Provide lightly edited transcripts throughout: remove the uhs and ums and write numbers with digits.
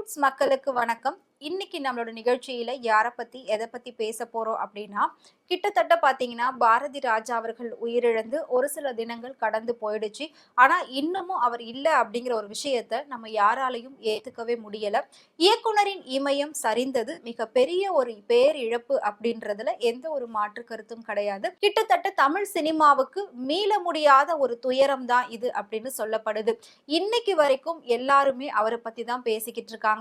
Roots மக்களுக்கு வணக்கம். இன்னைக்கு நம்மளோட நிகழ்ச்சியில யாரை பத்தி எதை பத்தி பேச போறோம் அப்படின்னா, கிட்டத்தட்ட பாத்தீங்கன்னா பாரதி ராஜா அவர்கள் உயிரிழந்து ஒரு சில தினங்கள் கடந்து போயிடுச்சு. ஆனா இன்னமும் அவர் இல்ல அப்படிங்கிற ஒரு விஷயத்த நம்ம யாராலையும் ஏத்துக்கவே முடியல. இயக்குனரின் இமயம் சரிந்தது மிகப்பெரிய ஒரு பேரிழப்பு அப்படின்றதுல எந்த ஒரு மாற்று கருத்தும் கிடையாது. கிட்டத்தட்ட தமிழ் சினிமாவுக்கு மீள முடியாத ஒரு துயரம் தான் இது அப்படின்னு சொல்லப்படுது. இன்னைக்கு வரைக்கும் எல்லாருமே அவரை பத்தி தான் பேசிக்கிட்டு இருக்காங்க.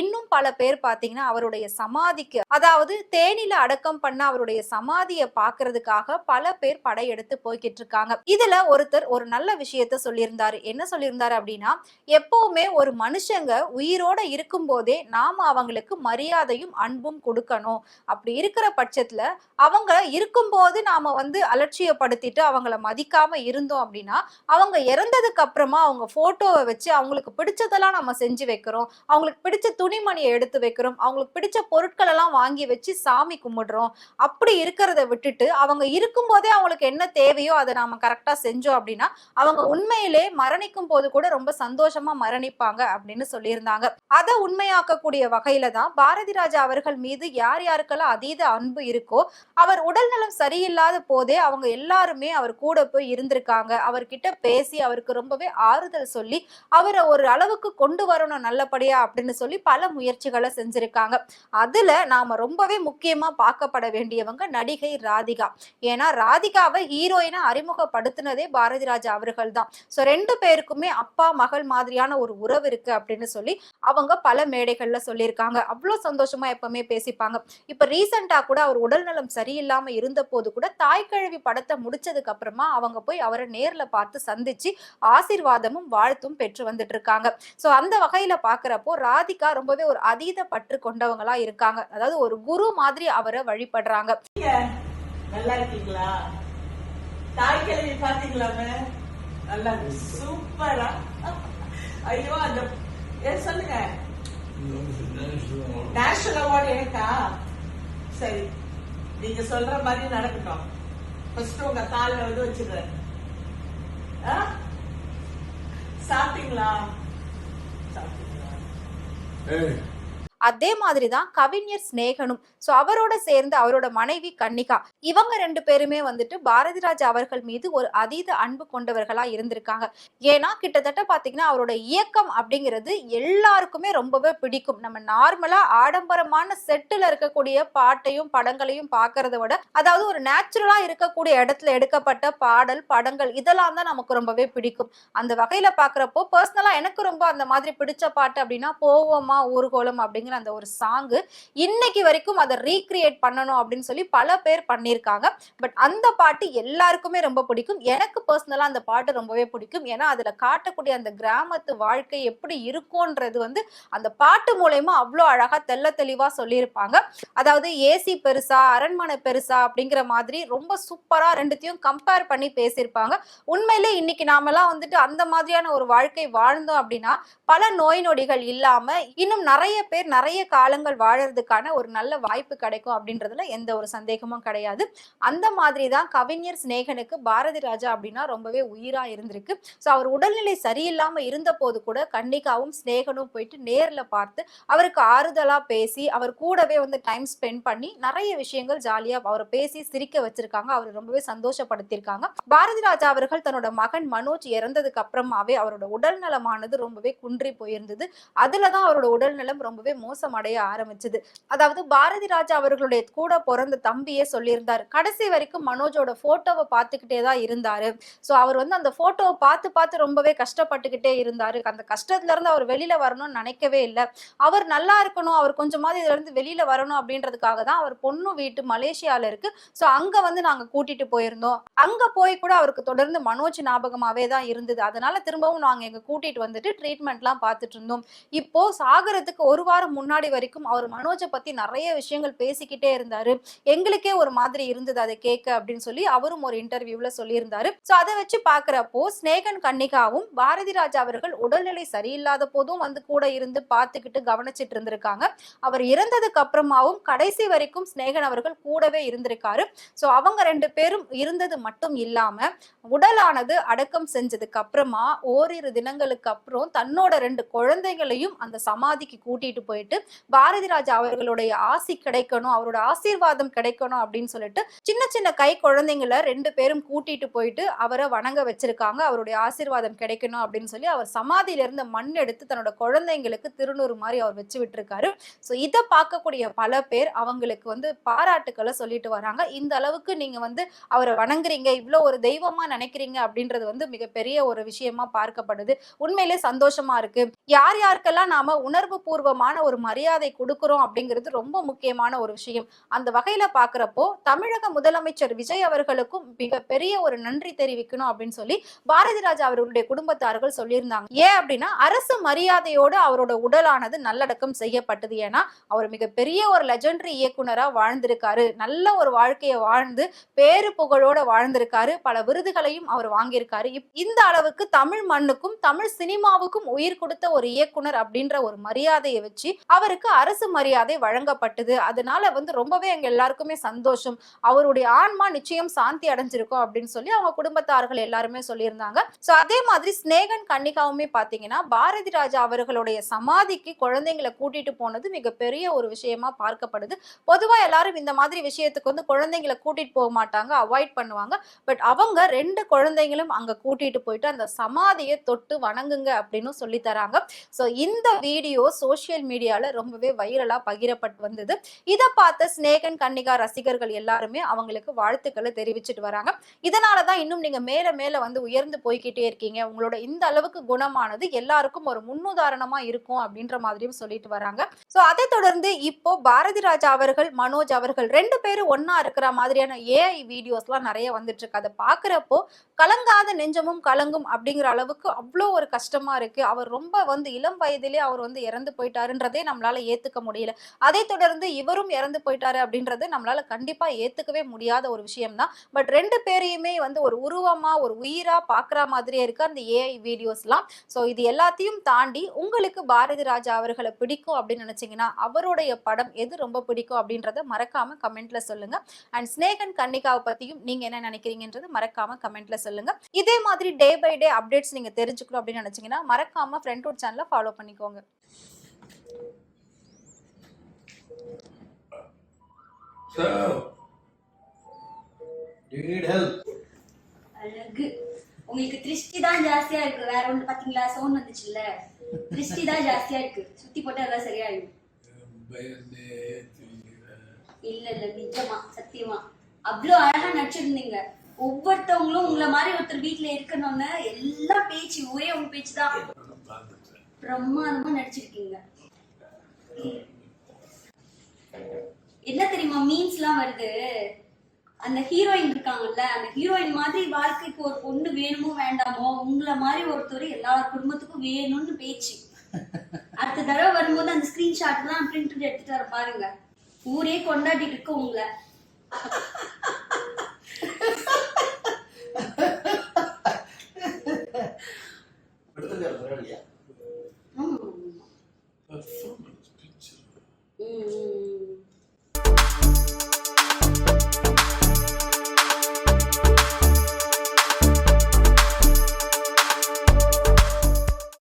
இன்னும் பல பேர் பாத்தீங்கன்னா அவருடைய சமாதிக்கு, அதாவது தேனில அடக்கம் பண்ண அவருடைய சமாதியை பாக்குறதுக்காக பல பேர் படையெடுத்து போய்கிட்டு இருக்காங்க. இதுல ஒருத்தர் ஒரு நல்ல விஷயத்த சொல்லியிருந்தாரு. என்ன சொல்லியிருந்தாரு அப்படின்னா, எப்பவுமே ஒரு மனுஷங்க உயிரோட இருக்கும் போதே நாம அவங்களுக்கு மரியாதையும் அன்பும் கொடுக்கணும். அப்படி இருக்கிற பட்சத்துல அவங்க இருக்கும்போது நாம அலட்சியப்படுத்திட்டு அவங்கள மதிக்காம இருந்தோம் அப்படின்னா, அவங்க இறந்ததுக்கு அப்புறமா அவங்க போட்டோவை வச்சு அவங்களுக்கு பிடிச்சதெல்லாம் நம்ம செஞ்சு வைக்கிறோம், அவங்களுக்கு பிடிச்ச துணிமணியை எடுத்து வைக்கிறோம், அவங்களுக்கு பிடிச்ச பொருட்கள் எல்லாம் வாங்கி வச்சு சாமி கும்பிடுறோம். அப்படி இருக்கிறத விட்டுட்டு அவங்க இருக்கும்போதே அவங்களுக்கு என்ன தேவையோ அதை நாம கரெக்டா செஞ்சோம் அப்படின்னா அவங்க உண்மையிலே மரணிக்கும் போது கூட ரொம்ப சந்தோஷமா மரணிப்பாங்க அப்படின்னு சொல்லியிருந்தாங்க. அதை உண்மையாக்கக்கூடிய வகையில தான் பாரதி ராஜா அவர்கள் மீது யார் யாருக்கெல்லாம் அதீத அன்பு இருக்கோ, அவர் உடல்நலம் சரியில்லாத போதே அவங்க எல்லாருமே அவர் கூட போய் இருந்திருக்காங்க. அவர்கிட்ட பேசி அவருக்கு ரொம்பவே ஆறுதல் சொல்லி அவரை ஒரு அளவுக்கு கொண்டு வரணும் நல்லபடியா அப்படின்னு சொல்லி பல முயற்சிகளை செஞ்சிருக்காங்க. அதுல நாம ரொம்பவே முக்கியமா பார்க்கப்பட வேண்டியவங்க நடிகை ராதிகா. ஏன்னா ராதிகாவை ஹீரோயினா அறிமுகப்படுத்தினதே பாரதி ராஜா அவர்கள் தான். சோ ரெண்டு பேருக்குமே அப்பா மகள் மாதிரியான ஒரு உறவு இருக்கு அப்படின்னு சொல்லி அவங்க பல மேடைகள்ல சொல்லியிருக்காங்க. அவ்வளவு சந்தோஷமா எப்பவுமே பேசிப்பாங்க. இப்ப ரீசெண்டா கூட அவர் உடல்நலம் சரியில்லாம இருந்த போது கூட தாய்க்கிழவி படத்தை முடிச்சதுக்கு அப்புறமா அவங்க போய் அவரை நேர்ல பார்த்து சந்திச்சு ஆசீர்வாதமும் வாழ்த்தும் பெற்று வந்துட்டு இருக்காங்க. சோ அந்த வகையில பாக்குறப்போ ராதிகா ரொம்பவே ஒரு அதீத பற்று கொண்டவங்களா இருக்காங்க. அதாவது ஒரு குரு மாதிரி அவரை வழிபடுறாங்க. நல்லா இருக்கீங்களா? தாய்க்கிழவி பாத்தீங்களாமே, நல்லா சூப்பரா. ஐயோ அந்த சொல்லுங்க, நேஷனல் அவார்டு எனக்கா? சரி, நீங்க சொல்ற மாதிரி நடக்கட்டும். ஃபர்ஸ்ட் உங்க கால்ல வச்சிடுறேன். சாப்பிட்டீங்களா? அதே மாதிரிதான் கவிஞர் சிநேகனும். சோ அவரோட சேர்ந்து அவரோட மனைவி கன்னிகா, இவங்க ரெண்டு பேருமே பாரதி ராஜா அவர்கள் மீது ஒரு அதீத அன்பு கொண்டவர்களா இருந்திருக்காங்க. ஏன்னா கிட்டத்தட்ட பாத்தீங்கன்னா அவரோட இயக்கம் அப்படிங்கிறது எல்லாருக்குமே ரொம்பவே பிடிக்கும். நம்ம நார்மலா ஆடம்பரமான செட்டுல இருக்கக்கூடிய பாட்டையும் படங்களையும் பாக்குறத விட, அதாவது ஒரு நேச்சுரலா இருக்கக்கூடிய இடத்துல எடுக்கப்பட்ட பாடல் படங்கள் இதெல்லாம் தான் நமக்கு ரொம்பவே பிடிக்கும். அந்த வகையில பாக்குறப்போ பர்சனலா எனக்கு ரொம்ப அந்த மாதிரி பிடிச்ச பாட்டு அப்படின்னா போவோமா ஊர்கோலம் அப்படிங்கிற அந்த ஒரு சாங் இன்னைக்கு வரைக்கும் அதை ரீக்ரியேட் பண்ணணும் அப்படின்னு சொல்லி பல பேர் பண்ணியிருக்காங்க. பட் அந்த பாட்டு எல்லாருக்குமே ரொம்ப பிடிக்கும். எனக்கு பர்சனலா அந்த பாட்டு ரொம்பவே பிடிக்கும். ஏன்னா அதுல காட்டக்கூடிய அந்த கிராமத்து வாழ்க்கை எப்படி இருக்கும்ன்றது அந்த பாட்டு மூலயமா அவ்வளோ அழகா தெள்ள தெளிவா சொல்லியிருப்பாங்க. அதாவது ஏசி பெருசா அரண்மனை பெருசா அப்படிங்கிற மாதிரி ரொம்ப சூப்பரா ரெண்டுத்தையும் கம்பேர் பண்ணி பேசியிருப்பாங்க. உண்மையிலே இன்னைக்கு நாமெல்லாம் அந்த மாதிரியான ஒரு வாழ்க்கை வாழ்ந்தோம் அப்படின்னா பல நோய் நொடிகள் இல்லாம இன்னும் நிறைய பேர் நிறைய காலங்கள் வாழறதுக்கான ஒரு நல்ல வாய்ப்பு கிடைக்கும் அப்படின்றதுல எந்த ஒரு சந்தேகமும் கிடையாது. அந்த மாதிரி தான் கவிஞர் சிநேகனுக்கு பாரதி ராஜா அப்படின்னா ரொம்பவே உயிரா இருந்திருக்கு. ஸோ அவர் உடல்நிலை சரியில்லாம இருந்த போது கூட கன்னிகாவும் சிநேகனும் போயிட்டு நேர்ல பார்த்து அவருக்கு ஆறுதலா பேசி அவர் கூடவே டைம் ஸ்பெண்ட் பண்ணி நிறைய விஷயங்கள் ஜாலியா அவரை பேசி சிரிக்க வச்சிருக்காங்க. அவர் ரொம்பவே சந்தோஷப்படுத்திருக்காங்க. பாரதி ராஜா அவர்கள் தன்னோட மகன் மனோஜ் இறந்ததுக்கு அப்புறமாவே அவரோட உடல் நலமானது ரொம்பவே குன்றி போயிருந்தது. அதுலதான் அவரோட உடல் நலம் ரொம்பவே மோசமடைய ஆரம்பிச்சது. அதாவது பாரதி ராஜா அவர்களுடைய கூட பிறந்த தம்பியே சொல்லியிருந்தாரு, கடைசி வரைக்கும் மனோஜோட போட்டோவை பார்த்துக்கிட்டே தான் இருந்தாரு. சோ அவர் அந்த போட்டோவை பார்த்து பார்த்து ரொம்பவே கஷ்டப்பட்டுக்கிட்டே இருந்தாரு. அந்த கஷ்டத்துல இருந்து அவர் வெளியில வரணும்னு நினைக்கவே இல்லை. அவர் நல்லா இருக்கணும், அவர் கொஞ்சமாவது இதுல இருந்து வெளியில வரணும் அப்படின்றதுக்காக தான் அவர் பொண்ணு வீட்டு மலேசியால இருக்கு. சோ அங்க நாங்க கூட்டிட்டு போயிருந்தோம். அங்க போய் கூட அவருக்கு தொடர்ந்து மனோஜ் ஞாபகமாவே தான் இருந்தது. அதனால திரும்பவும் நாங்க எங்க கூட்டிட்டு ட்ரீட்மெண்ட் எல்லாம் பார்த்துட்டு இருந்தோம். இப்போ சாகரத்துக்கு ஒரு வாரம் முன்னாடி வரைக்கும் அவர் மனோஜை பத்தி நிறைய விஷயங்கள் பேசிக்கிட்டே இருந்தாரு. எங்களுக்கே ஒரு மாதிரி இருந்தது அதை கேட்க அப்படின்னு சொல்லி அவரும் ஒரு இன்டர்வியூல சொல்லியிருந்தாரு. சோ அதை வச்சு பாக்குறப்போ ஸ்நேகன் கன்னிகாவும் பாரதி ராஜா அவர்கள் உடல்நிலை சரியில்லாத போதும் வந்து கூட இருந்து பார்த்துக்கிட்டு கவனிச்சிட்டு இருந்திருக்காங்க. அவர் இறந்ததுக்கு அப்புறமாவும் கடைசி வரைக்கும் ஸ்நேகன் அவர்கள் கூடவே இருந்திருக்காரு. சோ அவங்க 2 பேரும் இருந்தது மட்டும் இல்லாம உடலானது அடக்கம் செஞ்சதுக்கு அப்புறமா ஓரிரு தினங்களுக்கு அப்புறம் தன்னோட 2 குழந்தைகளையும் அந்த சமாதிக்கு கூட்டிட்டு போயிட்டு பாரதி ராஜா அவர்களுடைய ஆசி கிடைக்கணும், அவரோட ஆசீர்வாதம் கிடைக்கணும் அப்படின்னு சொல்லிட்டு சின்ன சின்ன கை குழந்தைங்களை 2 பேரும் கூட்டிட்டு போயிட்டு அவரை வணங்க வச்சிருக்காங்க. அவருடைய ஆசீர்வாதம் கிடைக்கணும் அப்படின்னு சொல்லி அவர் சமாதியில இருந்து மண் எடுத்து தன்னோட குழந்தைங்களுக்கு திருநூறு மாதிரி அவர் வச்சு விட்டுருக்காரு. சோ இதை பார்க்கக்கூடிய பல பேர் அவங்களுக்கு வந்து பாராட்டுக்களை சொல்லிட்டு வராங்க. இந்த அளவுக்கு நீங்க வந்து அவரை வணங்குறீங்க, இவ்வளவு ஒரு தெய்வமா நினைக்கிறீங்க அப்படின்றது வந்து மிகப்பெரிய ஒரு விஷயமா பார்க்கப்படுது. உண்மையிலே சந்தோஷமா இருக்கு. யார் யாருக்கெல்லாம் நாம உணர்வு பூர்வமான ஒரு மரியாதை கொடுக்கிறோம் அப்படிங்கிறது ரொம்ப முக்கியமான ஒரு விஷயம். அந்த வகையில பாக்குறப்போ தமிழக முதலமைச்சர் விஜய் அவர்களுக்கும் மிகப்பெரிய ஒரு நன்றி தெரிவிக்கணும் அப்படின்னு சொல்லி பாரதி ராஜா அவர்களுடைய குடும்பத்தார்கள் சொல்லியிருந்தாங்க. ஏன் அப்படின்னா அரசு மரியாதையோடு அவரோட உடலானது நல்லடக்கம் செய்யப்பட்டது. ஏன்னா அவர் மிகப்பெரிய ஒரு லெஜெண்டரி இயக்குனரா வாழ்ந்திருக்காரு. நல்ல ஒரு வாழ்க்கையை வாழ்ந்து பேரு புகழோட வாழ்ந்திருக்காரு. பல விருதுகளையும் அவர் வாங்கியிருக்காரு. இந்த அளவுக்கு தமிழ் மண்ணுக்கும் தமிழ் சினிமாவுக்கும் உயிர் கொடுத்த ஒரு இயக்குனர் அப்படின்ற ஒரு மரியாதையை வச்சு அவருக்கு அரசு மரியாதை வழங்கப்பட்டது. அதனால வந்து ரொம்பவே எங்க எல்லாருக்குமே சந்தோஷம். அவருடைய ஆன்மா நிச்சயம் சாந்தி அடைஞ்சிருக்கும் அப்படின்னு சொல்லி அவங்க குடும்பத்தார்கள் எல்லாருமே சொல்லியிருந்தாங்க. சோ அதே மாதிரி ஸ்நேகன் கன்னிகாவுமே பாத்தீங்கன்னா பாரதி ராஜா அவர்களுடைய சமாதிக்கு குழந்தைங்களை கூட்டிட்டு போனது மிகப்பெரிய ஒரு விஷயமா பார்க்கப்படுது. பொதுவா எல்லாரும் இந்த மாதிரி விஷயத்துக்கு வந்து குழந்தைங்களை கூட்டிட்டு போக மாட்டாங்க, அவாய்ட் பண்ணுவாங்க. பட் அவங்க 2 குழந்தைங்களும் அங்க கூட்டிட்டு போயிட்டு அந்த சமாதியை தொட்டு வணங்குங்க அப்படின்னு சொல்லி தராங்க. சோ இந்த வீடியோ சோசியல் மீடியால ரொம்பவே வைரலா பகிரப்பட்டு வந்தது. இதை பார்த்த ஸ்நேகன் கன்னிகா ரசிகர்கள் எல்லாருமே அவங்களுக்கு வாழ்த்துக்களை தெரிவிச்சிட்டு வராங்க. இதனாலதான் இன்னும் நீங்க மேல மேல வந்து உயர்ந்து போய்கிட்டே இருக்கீங்க. உங்களோட இந்த அளவுக்கு குணமானது எல்லாருக்கும் ஒரு முன்னுதாரணமா இருக்கும் அப்படின்ற மாதிரியும் சொல்லிட்டு வராங்க. சோ அதை தொடர்ந்து இப்போ பாரதி ராஜா அவர்கள் மனோஜ் அவர்கள் 2 பேரும் ஒன்னா இருக்கிற மாதிரியான ஏஐ வீடியோஸ்லாம் நிறைய வந்துட்டு இருக்கு. அதை பாக்குறப்போ கலங்காத நெஞ்சமும் கலங்கும் அப்படிங்கிற அளவுக்கு அவ்வளோ ஒரு கஷ்டமா இருக்கு. அவர் ரொம்ப வந்து இளம் வயதிலே அவர் வந்து இறந்து போயிட்டாருன்றதே நம்மளால ஏத்துக்க முடியல. அதை தொடர்ந்து இவரும் இறந்து போயிட்டாரு அப்படின்றது நம்மளால கண்டிப்பா ஏத்துக்கவே முடியாத ஒரு விஷயம் தான். பட் 2 பேரையுமே வந்து ஒரு உருவமா ஒரு உயிரா பாக்குற மாதிரியே இருக்கு அந்த ஏஐ வீடியோஸ்லாம். ஸோ இது எல்லாத்தையும் தாண்டி உங்களுக்கு பாரதி ராஜா அவர்களை பிடிக்கும் அப்படின்னு நினைச்சீங்கன்னா அவருடைய படம் எது ரொம்ப பிடிக்கும் அப்படின்றத மறக்காம கமெண்ட்ல சொல்லுங்க. அண்ட் ஸ்நேகன் கன்னிகாவை பத்தியும் நீங்க என்ன நினைக்கிறீங்கன்றது மறக்காம கமெண்ட்ல சொல்லுங்க. இதே மாதிரி டே பை டே அப்டேட்ஸ் நீங்க தெரிஞ்சுக்கணும் அப்படின்னு நினைச்சீங்கன்னா மறக்காம ஃப்ரெண்ட்வுட் சேனலை ஃபாலோ பண்ணிக்கோங்க. So, do you need help? அழகு. உங்களுக்கு திருஷ்டி தான் ஜாஸ்தியா இருக்கு. வேற ஒண்ணு பாத்தீங்களா? சவுண்ட் வந்துச்சுல்ல. திருஷ்டி தான் ஜாஸ்தியா இருக்கு. சுத்தி போட்டா எல்லாம் சரியாயிடும். இல்ல இல்ல நிஜமா சத்தியமா அவ்வளவு அழகா நடிச்சிருந்தீங்க. ஒவ்வொருத்தவங்களும் உங்களை மாதிரி ஒருத்தர் வீட்டுல இருக்கணும்னு எல்லா பேச்சு ஒரே உங்க பேச்சு தான். பிரம்மாதமா நடிச்சிருக்கீங்க. என்ன தெரியுமா மீன்ஸ் எல்லாம் வருது, அந்த ஹீரோயின் இருக்காங்கல்ல, அந்த ஹீரோயின் மாதிரி வாழ்க்கைக்கு ஒரு பொண்ணு வேணுமோ வேண்டாமோ உங்களை மாதிரி ஒருத்தர் எல்லா குடும்பத்துக்கும் வேணும்னு பேச்சு. அடுத்த தடவை வரும்போது அந்த ஸ்கிரீன்ஷாட் எல்லாம் பிரிண்ட் எடுத்துட்டு வர பாருங்க. ஊரே கொண்டாடிட்டு இருக்கு உங்களை.